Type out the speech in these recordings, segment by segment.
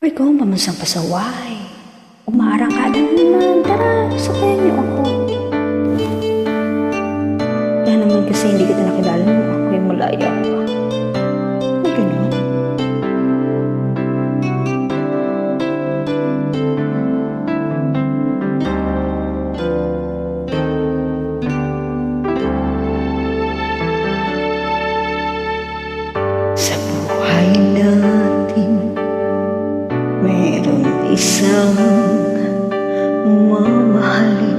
Uy, kung pamansang pasaway. Umarang ka na naman. Tara, sakayan niyo ako. Kaya naman kasi hindi kita nakilala nung ako'y malaya pa. Ay, ganun. Sa buhay natin, mayroong isang mamahalin,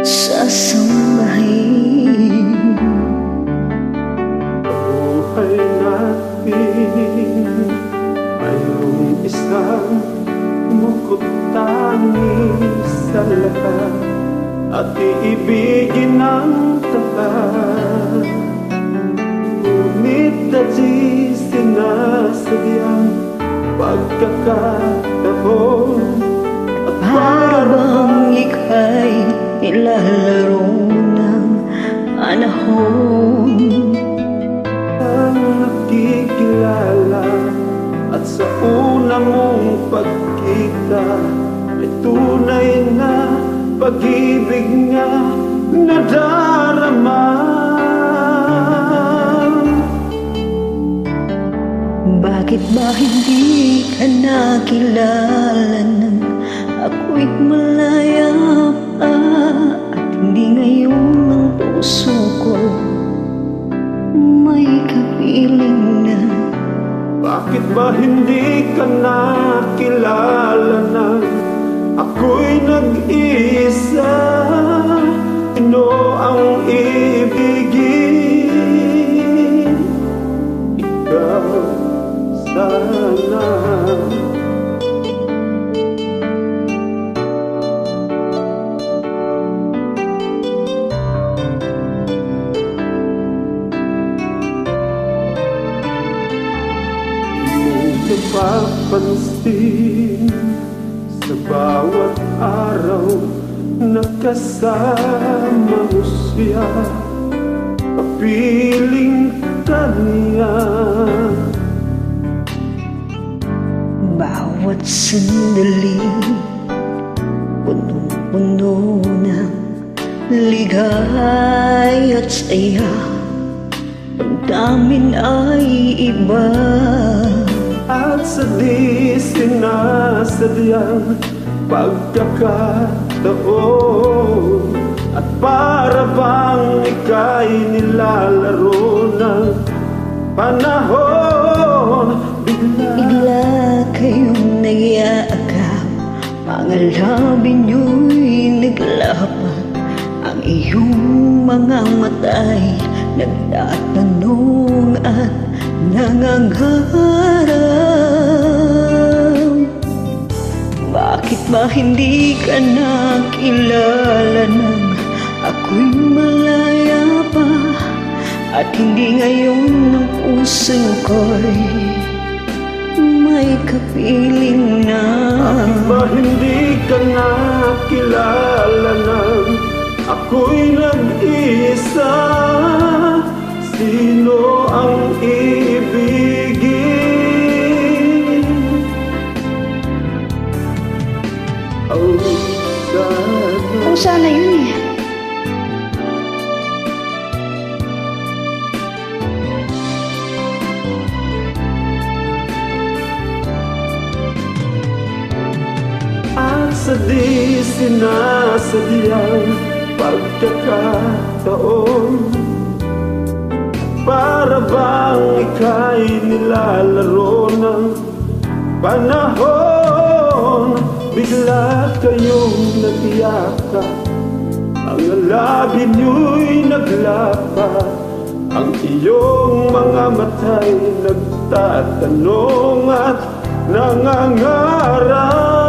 sasambahin. Buhay natin, mayroong isang bukod tangis sa lahat at iibigin ng tapat. Ngunit dati sinasadyang pagkakataon at Parang ika'y nilalaro ng panahon. ang nakikilala at sa una mong pagkita ay tunay na pag-ibig nga nadarama. Bakit ba hindi ka nakilala nang ako'y malaya pa? At hindi ngayon ang puso ko may kapiling na. Bakit ba hindi ka nakilala nang ako'y nag-iisa? Sino ang ibigin? Ikaw sana. Napapansin sa bawat araw na kasama mo siya, kapiling ka niya. Bawat sandali punong-puno ng ligay at saya. Pagdamin ay iba. At sa di sinasadyang pagkakataon at para bang ika'y nilalaro ng panahon, Bigla kayong nag-iakap, mga labi nyo'y naglapat. Ang iyong mga mata'y nagtatanong at nangangarap. Bakit ba hindi ka nakilala nang ako'y malaya pa? At hindi ngayon ang puso ko'y may kapiling na. Bakit ba hindi ka nakilala nang ako'y nag-isa? Sino ang ibigin? Oh, sana. Kung sana yun eh. At sa di sinasadyang pagkakataon, para bang ika'y nilalaro ng panahon, bigla kayong nag-iyakap, ang labi nyo'y naglapat, ang iyong mga mata'y nagtatanong at nangangarap.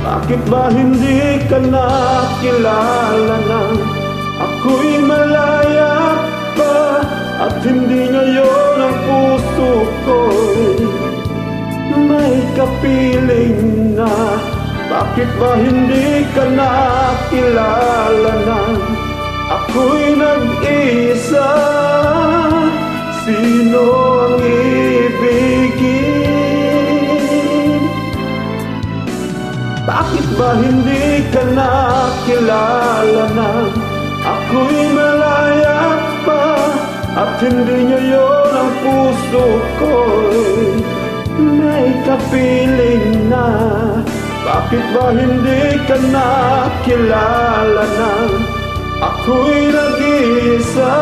Bakit ba hindi ka nakilala nang ako'y malaya pa? At hindi ngayon ang puso ko'y may kapiling na. Bakit ba hindi ka nakilala nang ako'y nag-isa? Sino ang ka nakilala na? Ako'y malaya pa at hindi ngayon ang puso ko'y may kapiling na. Bakit ba hindi ka nakilala na? Ako'y nag-iisa.